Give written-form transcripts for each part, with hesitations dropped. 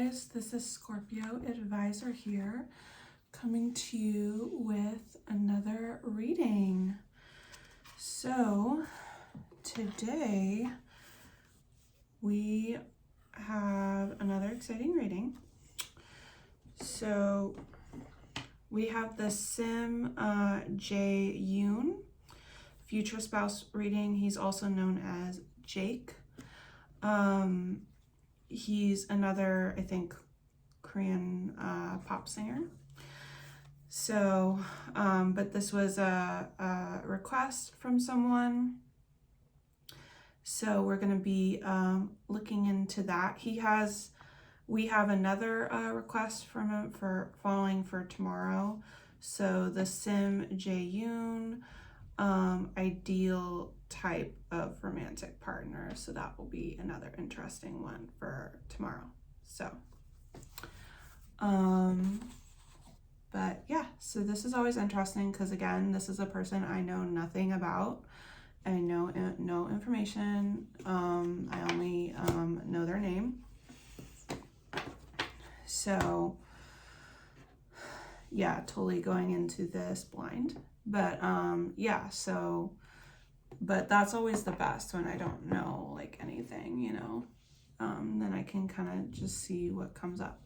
guys, this is Scorpio Advisor here, coming to you with another reading. So today we have another exciting reading. So we have the Sim Jaeyun future spouse reading. He's also known as Jake. He's another, I think, Korean pop singer. So, but this was a request from someone. So we're going to be looking into that. We have another request from him for following for tomorrow. So the Sim Jaeyun, ideal type of romantic partner. So that will be another interesting one for tomorrow. So, but yeah, so this is always interesting because again, this is a person I know nothing about. I know no information. I only know their name. So yeah, totally going into this blind. But yeah, so but that's always the best when I don't know like anything, you know. Then I can kind of just see what comes up.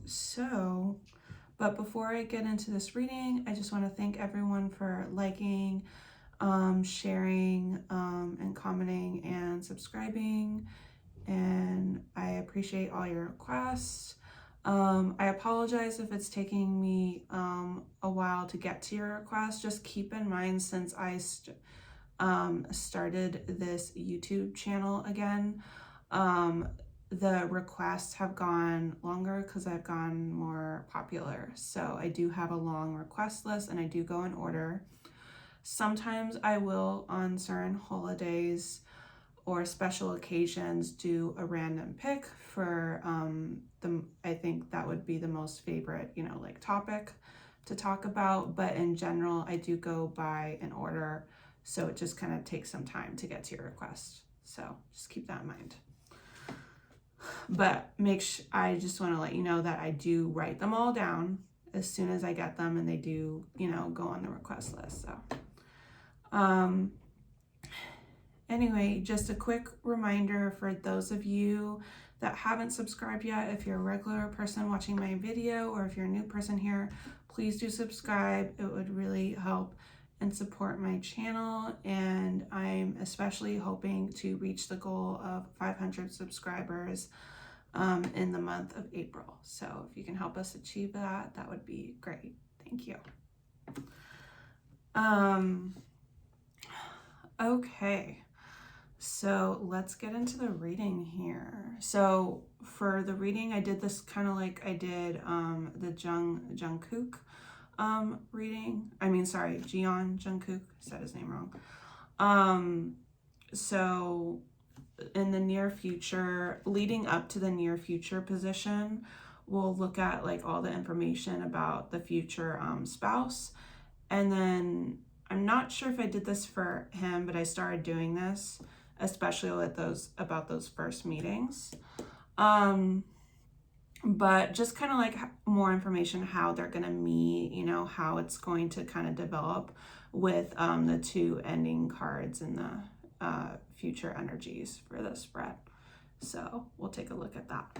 So, but before I get into this reading, I just want to thank everyone for liking, sharing, and commenting and subscribing. And I appreciate all your requests. I apologize if it's taking me a while to get to your request. Just keep in mind, since I started this YouTube channel again, the requests have gone longer because I've gone more popular. So I do have a long request list and I do go in order. Sometimes I will, on certain holidays or special occasions, do a random pick for I think that would be the most favorite, you know, like topic to talk about. But in general, I do go by an order. So it just kind of takes some time to get to your request. So just keep that in mind. But I just want to let you know that I do write them all down as soon as I get them, and they do, you know, go on the request list. So, anyway, just a quick reminder for those of you that haven't subscribed yet. If you're a regular person watching my video, or if you're a new person here, please do subscribe. It would really help and support my channel. And I'm especially hoping to reach the goal of 500 subscribers in the month of April. So if you can help us achieve that, that would be great. Thank you. Okay. So let's get into the reading here. So for the reading, I did this kind of like I did the Jungkook reading. Jaeyun Jungkook, said his name wrong. So in the near future, leading up to the near future position, we'll look at like all the information about the future spouse. And then I'm not sure if I did this for him, but I started doing this, especially with those first meetings. But just kind of like more information, how they're going to meet, you know, how it's going to kind of develop with the two ending cards in the future energies for the spread. So we'll take a look at that.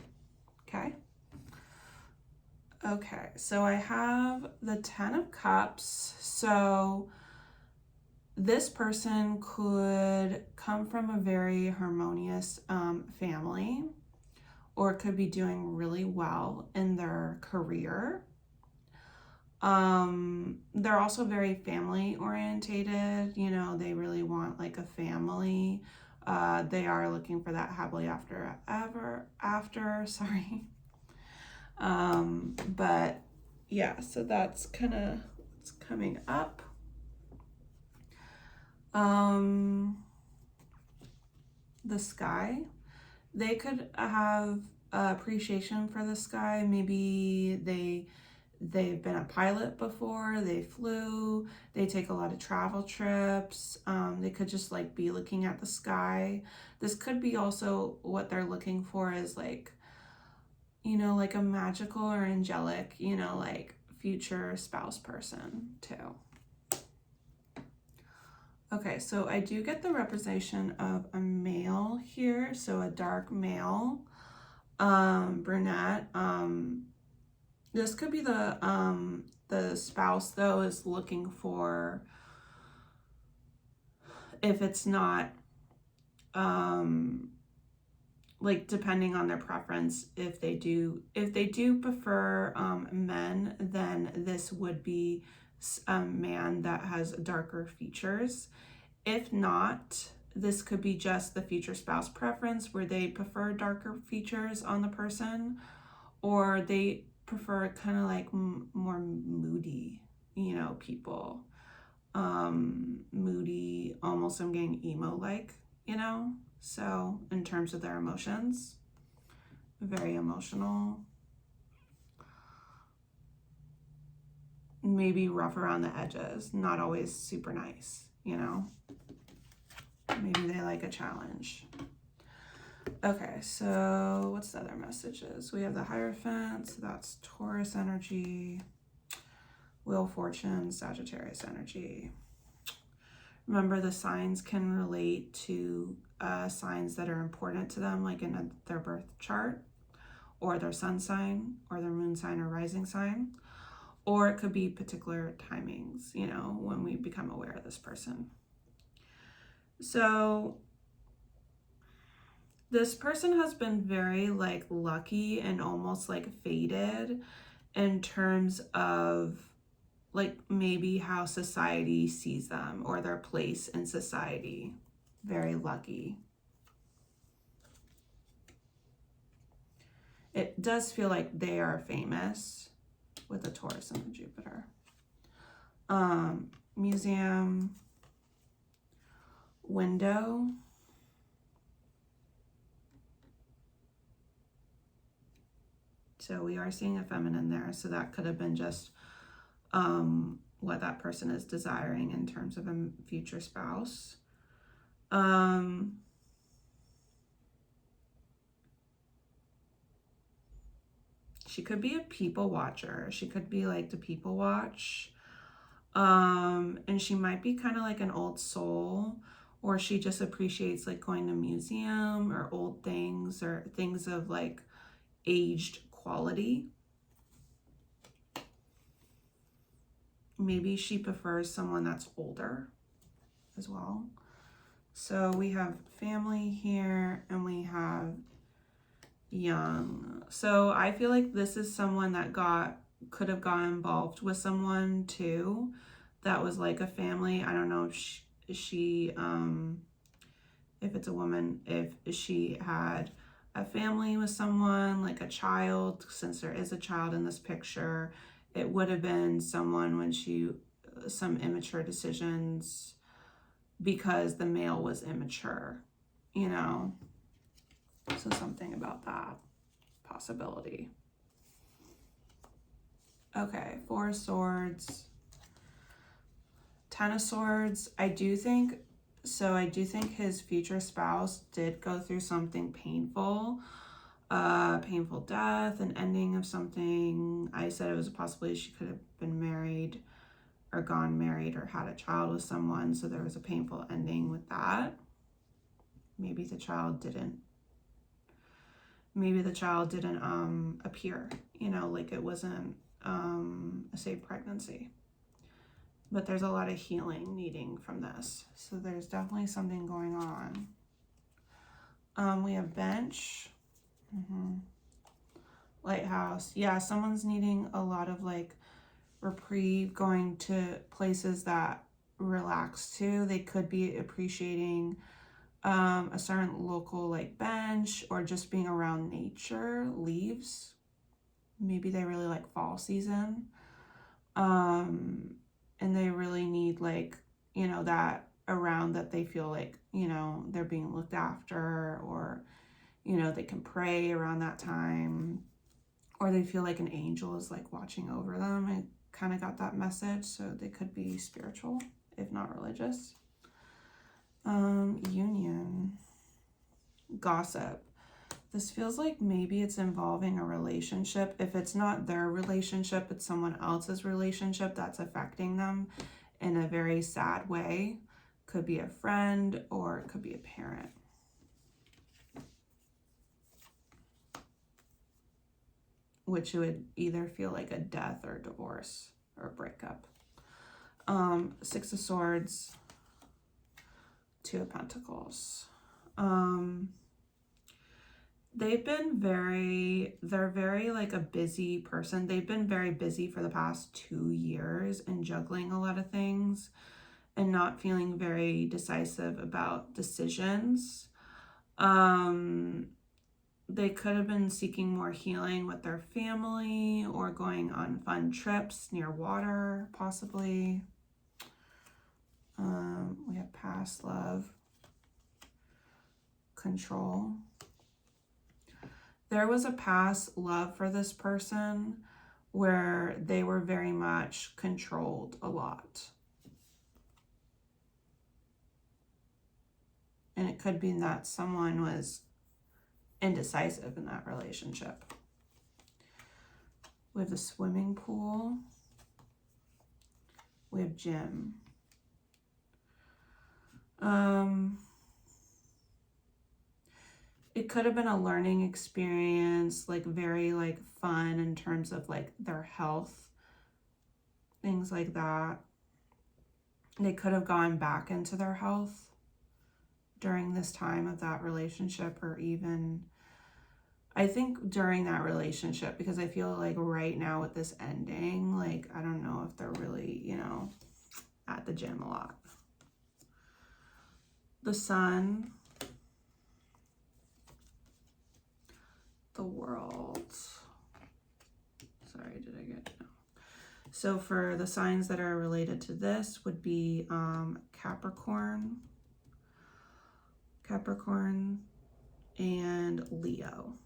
Okay, so I have the 10 of Cups. So this person could come from a very harmonious family, or could be doing really well in their career. They're also very family orientated. You know, they really want like a family. They are looking for that happily after, sorry. But yeah, so that's kind of what's coming up. The sky, they could have appreciation for the sky. Maybe they've been a pilot before, they flew, they take a lot of travel trips. They could just like be looking at the sky. This could be also what they're looking for is like, you know, like a magical or angelic, you know, like future spouse person too. Okay, so I do get the representation of a male here, so a dark male, brunette. This could be the spouse though is looking for, if it's not, like depending on their preference, if they do prefer men, then this would be a man that has darker features. If not, this could be just the future spouse preference where they prefer darker features on the person, or they prefer kind of like more moody, you know, people. Moody, almost I'm getting emo like, you know. So in terms of their emotions, very emotional, maybe rough around the edges, not always super nice, you know. Maybe they like a challenge. Okay, so what's the other messages? We have the Hierophant, so that's Taurus energy, Wheel of Fortune, Sagittarius energy. Remember, the signs can relate to signs that are important to them, like in their birth chart, or their sun sign, or their moon sign or rising sign, or it could be particular timings, you know, when we become aware of this person. So this person has been very like lucky and almost like fated in terms of like maybe how society sees them or their place in society. Very lucky. It does feel like they are famous with the Taurus and the Jupiter. Museum, window, so we are seeing a feminine there, so that could have been just what that person is desiring in terms of a future spouse. She could be a people watcher. She could be like to people watch. And she might be kind of like an old soul, or she just appreciates like going to museum or old things or things of like aged quality. Maybe she prefers someone that's older as well. So we have family here and we have young. So I feel like this is someone that could have gotten involved with someone too that was like a family. I don't know if she if it's a woman, if she had a family with someone, like a child, since there is a child in this picture, it would have been someone when some immature decisions because the male was immature, you know. So something about that possibility. Okay, 4 of Swords, 10 of Swords. I do think his future spouse did go through something painful, painful death, an ending of something. I said it was a possibility she could have been married or gone married or had a child with someone, so there was a painful ending with that. Maybe the child didn't appear, you know, like it wasn't a safe pregnancy. But there's a lot of healing needing from this. So there's definitely something going on. We have Bench. Lighthouse. Yeah, someone's needing a lot of like reprieve, going to places that relax to. They could be appreciating a certain local like bench, or just being around nature, leaves. Maybe they really like fall season. And they really need like, you know, that around that they feel like, you know, they're being looked after, or, you know, they can pray around that time, or they feel like an angel is like watching over them. I kind of got that message, so they could be spiritual, if not religious. Union. Gossip. This feels like maybe it's involving a relationship. If it's not their relationship, it's someone else's relationship that's affecting them in a very sad way. Could be a friend or it could be a parent. Which would either feel like a death or a divorce or a breakup. Six of Swords, Two of Pentacles. They're very like a busy person. They've been very busy for the past 2 years and juggling a lot of things and not feeling very decisive about decisions. They could have been seeking more healing with their family or going on fun trips near water, possibly. We have past love, control. There was a past love for this person where they were very much controlled a lot. And it could be that someone was indecisive in that relationship. We have the swimming pool. We have gym. It could have been a learning experience, like very like fun in terms of like their health, things like that. They could have gone back into their health during this time of that relationship, or even I think during that relationship, because I feel like right now with this ending, like I don't know if they're really, you know, at the gym a lot. The Sun, the World. Sorry, did I get no? So for the signs that are related to this would be Capricorn and Leo.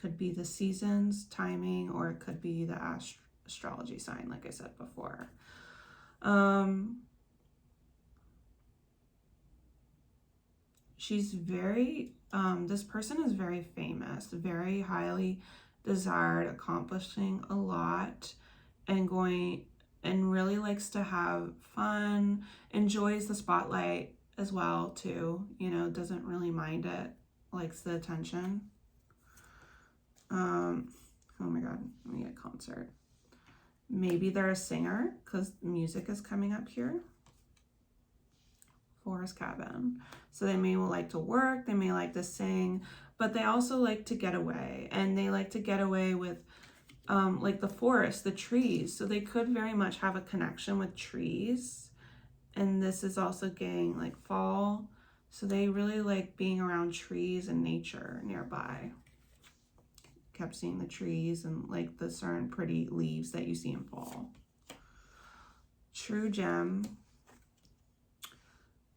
Could be the seasons, timing, or it could be the astrology sign, like I said before. She's very, this person is very famous, very highly desired, accomplishing a lot, and really likes to have fun, enjoys the spotlight as well too, you know, doesn't really mind it, likes the attention. Oh my God, let me get a concert. Maybe they're a singer because music is coming up here. Forest cabin. So they may like to work, they may like to sing, but they also like to get away, and they like to get away with like the forest, the trees. So they could very much have a connection with trees. And this is also getting like fall. So they really like being around trees and nature nearby. Kept seeing the trees and like the certain pretty leaves that you see in fall. True gem.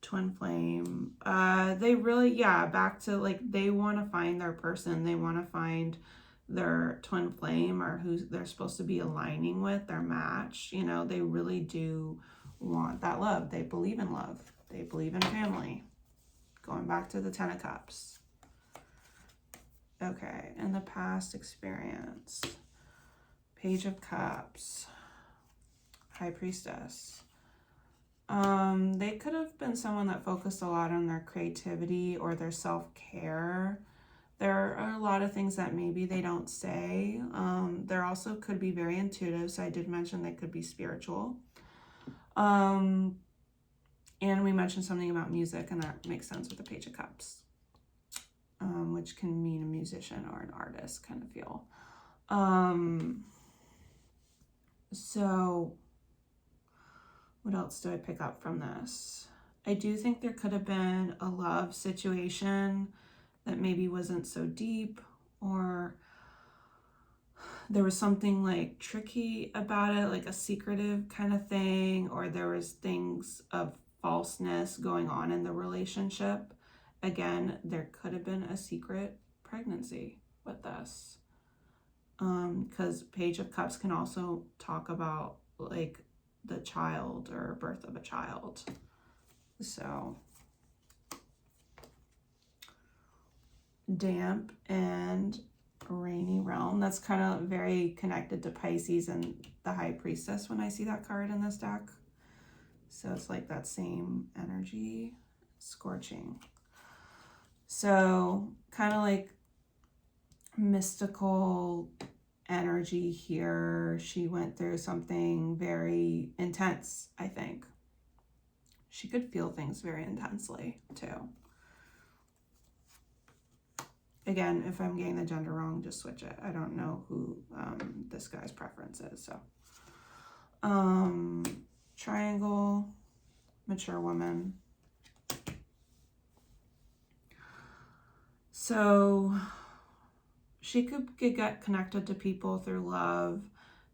Twin flame. They really, back to like they want to find their person. They want to find their twin flame, or who they're supposed to be aligning with, their match. You know, they really do want that love. They believe in love. They believe in family. Going back to the Ten of Cups. Okay, and the past experience. Page of Cups. High Priestess. They could have been someone that focused a lot on their creativity or their self-care. There are a lot of things that maybe they don't say. There also could be very intuitive. So I did mention they could be spiritual. And we mentioned something about music, and that makes sense with the Page of Cups, which can mean a musician or an artist kind of feel. So what else do I pick up from this? I do think there could have been a love situation that maybe wasn't so deep, or there was something like tricky about it, like a secretive kind of thing, or there was things of falseness going on in the relationship. Again, there could have been a secret pregnancy with this. because Page of Cups can also talk about like the child or birth of a child. So damp and rainy realm. That's kind of very connected to Pisces and the High Priestess when I see that card in this deck. So it's like that same energy. Scorching. So kind of like mystical energy here. She went through something very intense, I think. She could feel things very intensely too. Again, if I'm getting the gender wrong, just switch it. I don't know who this guy's preference is. So triangle, mature woman. So she could get connected to people through love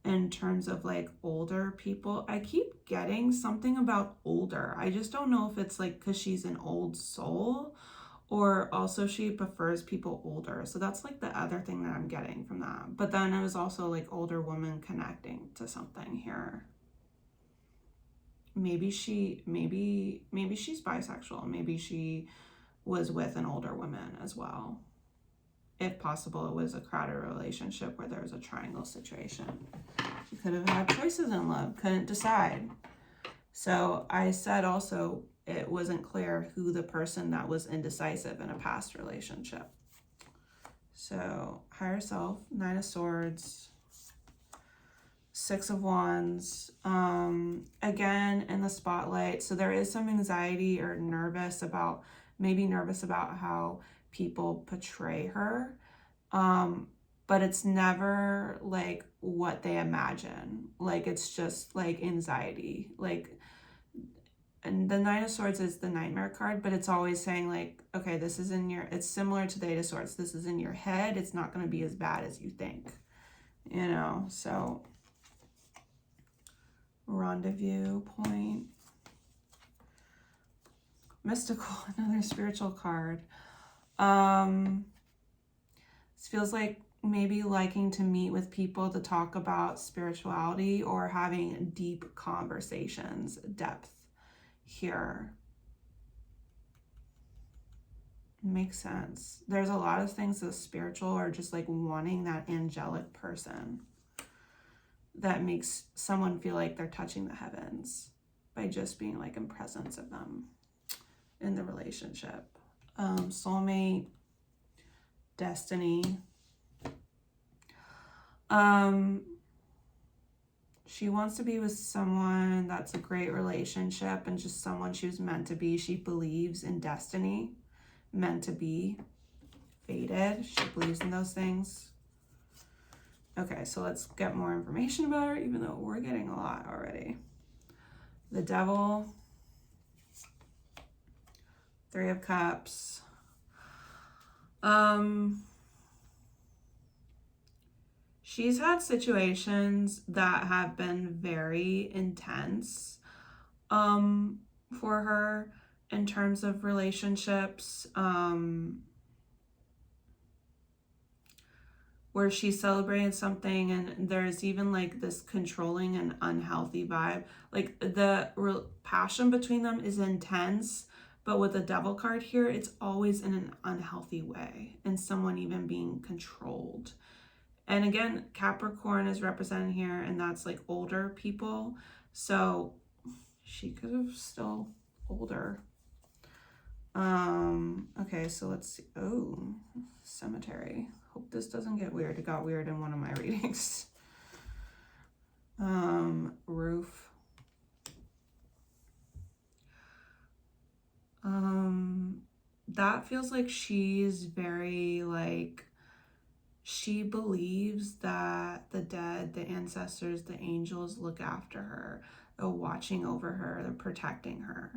in terms of like older people. I keep getting something about older. I just don't know if it's like because she's an old soul or also she prefers people older. So that's like the other thing that I'm getting from that. But then it was also like older woman connecting to something here. Maybe she's bisexual. Maybe she was with an older woman as well. If possible, it was a crowded relationship where there was a triangle situation. She could have had choices in love, couldn't decide. So I said also it wasn't clear who the person that was indecisive in a past relationship. So higher self, Nine of Swords, Six of Wands, again in the spotlight. So there is some anxiety or maybe nervous about how people portray her, but it's never like what they imagine. Like it's just like anxiety, like. And the Nine of Swords is the nightmare card, but it's always saying like, okay, this is it's similar to the Eight of Swords. This is in your head. It's not going to be as bad as you think, you know? So rendezvous point, mystical, another spiritual card. This feels like maybe liking to meet with people to talk about spirituality or having deep conversations, depth. Here makes sense. There's a lot of things that's spiritual or just like wanting that angelic person that makes someone feel like they're touching the heavens by just being like in presence of them in the relationship. Soulmate, destiny. She wants to be with someone that's a great relationship and just someone she was meant to be. She believes in destiny, meant to be, fated. She believes in those things. Okay, so let's get more information about her, even though we're getting a lot already. The Devil, Three of Cups. She's had situations that have been very intense for her in terms of relationships, where she's celebrating something and there's even like this controlling and unhealthy vibe. Like the passion between them is intense, but with the Devil card here, it's always in an unhealthy way and someone even being controlled. And again, Capricorn is represented here, and that's like older people. So she could have still older. Okay, so let's see. Oh, cemetery. Hope this doesn't get weird. It got weird in one of my readings. Roof. That feels like she's very like, she believes that the dead, the ancestors, the angels look after her, they're watching over her, they're protecting her.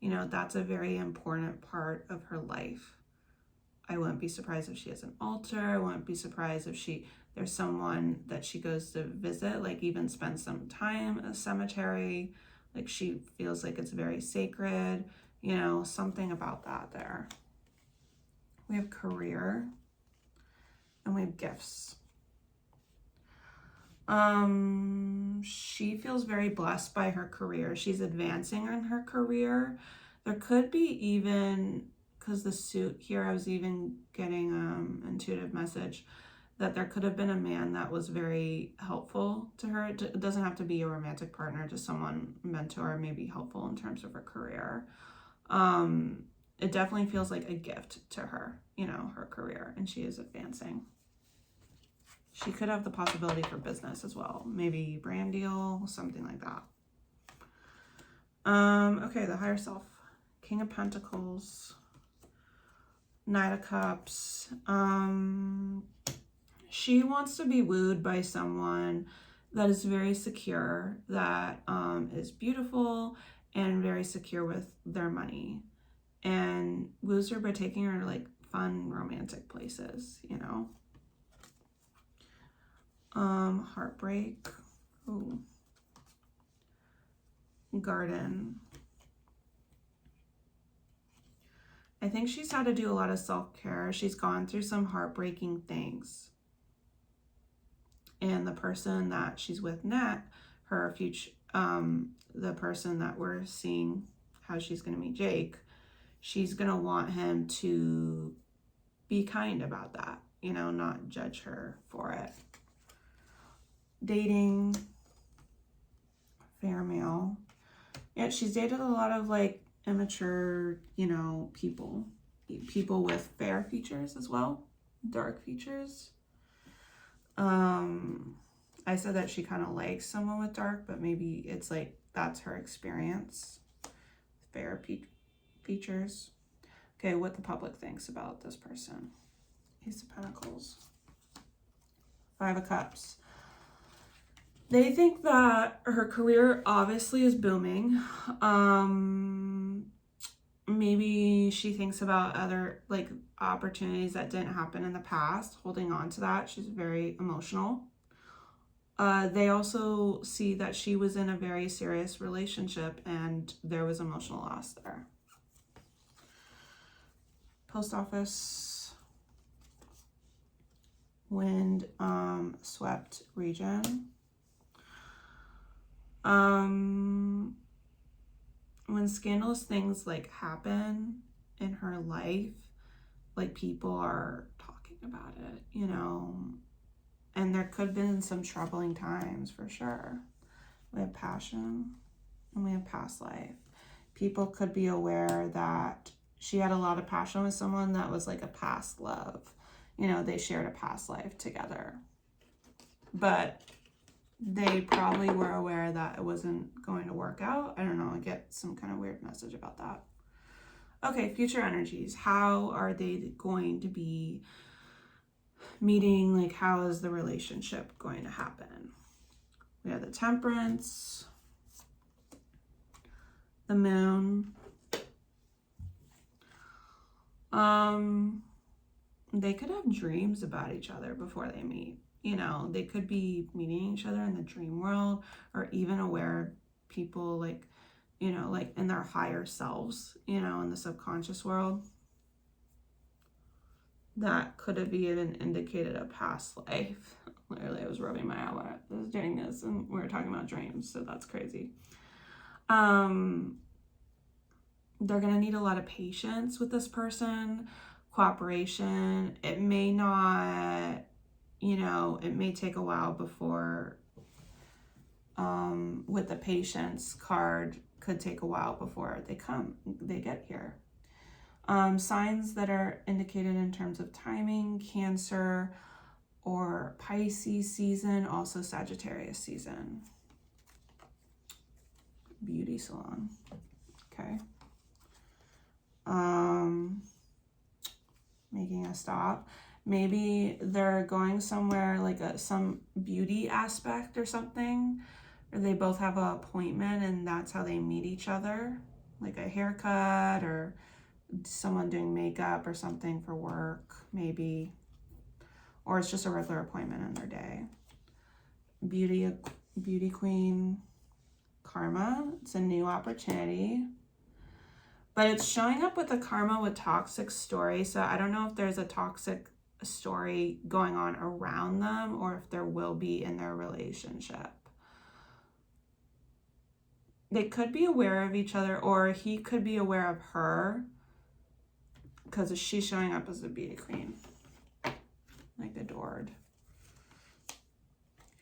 You know, that's a very important part of her life. I wouldn't be surprised if she has an altar. I wouldn't be surprised if there's someone that she goes to visit, like even spend some time at a cemetery. Like she feels like it's very sacred, you know, something about that there. We have career. And we have gifts. She feels very blessed by her career. She's advancing in her career. There could be even, because the suit here, I was even getting intuitive message that there could have been a man that was very helpful to her. It doesn't have to be a romantic partner, just someone mentor, maybe helpful in terms of her career. It definitely feels like a gift to her, you know, her career, and she is advancing. She could have the possibility for business as well, maybe brand deal, something like that. Okay, the higher self, King of Pentacles, Knight of Cups. She wants to be wooed by someone that is very secure, that is beautiful and very secure with their money, and woos her by taking her to like fun romantic places, you know. Heartbreak. Ooh. Garden. I think she's had to do a lot of self-care. She's gone through some heartbreaking things. And the person that she's with next, her future, the person that we're seeing how she's going to meet Jake, she's going to want him to be kind about that, you know, not judge her for it. Dating, fair male. Yeah, she's dated a lot of like immature, you know, people with fair features as well, dark features. I said that she kind of likes someone with dark, but maybe it's like that's her experience. Fair features. Okay, what the public thinks about this person. Ace of Pentacles. Five of Cups. They think that her career obviously is booming. Maybe she thinks about other like opportunities that didn't happen in the past, holding on to that. She's very emotional. They also see that she was in a very serious relationship and there was emotional loss there. Post office. Wind swept region. When scandalous things like happen in her life, like people are talking about it, you know, and there could have been some troubling times for sure. We have passion and we have past life. People could be aware that she had a lot of passion with someone that was like a past love. You know, they shared a past life together. But they probably were aware that it wasn't going to work out. I don't know, I get some kind of weird message about that. Okay, future energies. How are they going to be meeting? Like, how is the relationship going to happen? We have the Temperance, the Moon. They could have dreams about each other before they meet. You know, they could be meeting each other in the dream world, or even aware of people like, you know, like in their higher selves, you know, in the subconscious world. That could have even indicated a past life. Literally, I was rubbing my eye while I was doing this and we were talking about dreams, so that's crazy. They're gonna need a lot of patience with this person, cooperation. It may not, you know, it may take a while before, with the patience card, could take a while before they get here. Signs that are indicated in terms of timing, Cancer or Pisces season, also Sagittarius season. Beauty salon. Okay. Making a stop. Maybe they're going somewhere like some beauty aspect or something, or they both have an appointment and that's how they meet each other, like a haircut or someone doing makeup or something for work, maybe, or it's just a regular appointment in their day. Beauty queen, karma. It's a new opportunity. But it's showing up with a karma with toxic story. So I don't know if there's a toxic a story going on around them, or if there will be in their relationship. They could be aware of each other, or he could be aware of her, because she's showing up as a beauty queen, like adored.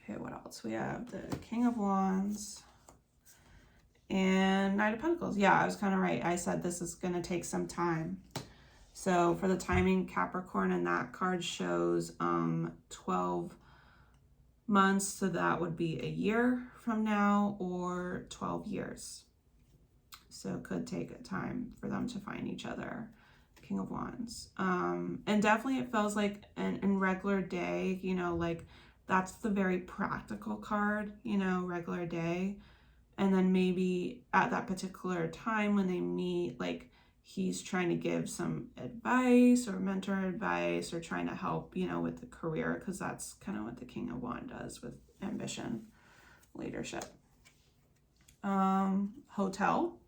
Okay, what else? We have the King of Wands and Knight of Pentacles. Yeah, I was kind of right. I said this is going to take some time. So for the timing, Capricorn, and that card shows 12 months. So that would be a year from now, or 12 years. So it could take a time for them to find each other. King of Wands. And definitely it feels like in regular day, you know, like that's the very practical card, you know, regular day. And then maybe at that particular time when they meet, like he's trying to give some advice or mentor advice, or trying to help, you know, with the career, because that's kind of what the King of Wands does with ambition, leadership. Hotel.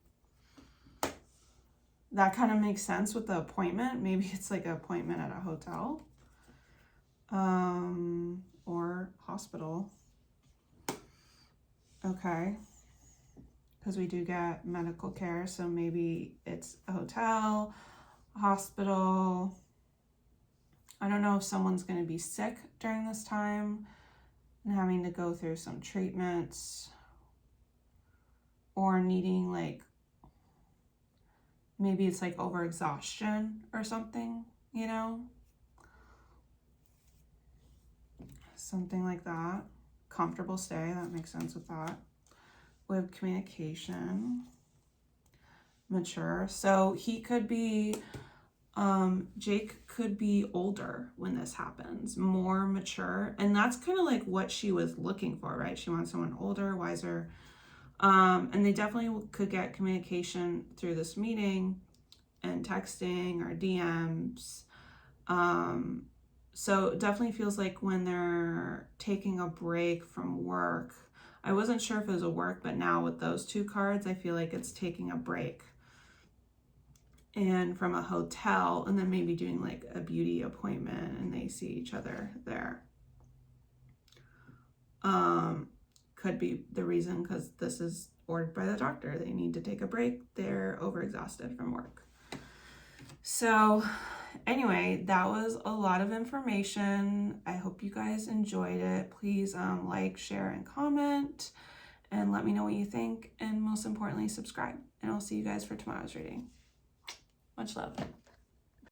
That kind of makes sense with the appointment. Maybe it's like an appointment at a hotel, or hospital. Okay. Because we do get medical care. So maybe it's a hotel, hospital. I don't know if someone's going to be sick during this time and having to go through some treatments, or needing like, maybe it's like overexhaustion or something, you know? Something like that. Comfortable stay, that makes sense with that. We have communication, mature. So he could be, Jake could be older when this happens, more mature. And that's kind of like what she was looking for, right? She wants someone older, wiser. And they definitely could get communication through this meeting and texting or DMs. So it definitely feels like when they're taking a break from work. I wasn't sure if it was a work, but now with those two cards, I feel like it's taking a break. And from a hotel, and then maybe doing like a beauty appointment, and they see each other there. Could be the reason because this is ordered by the doctor. They need to take a break. They're overexhausted from work. So anyway, that was a lot of information. I hope you guys enjoyed it. Please like, share, and comment, and let me know what you think. And most importantly, subscribe. And I'll see you guys for tomorrow's reading. Much love.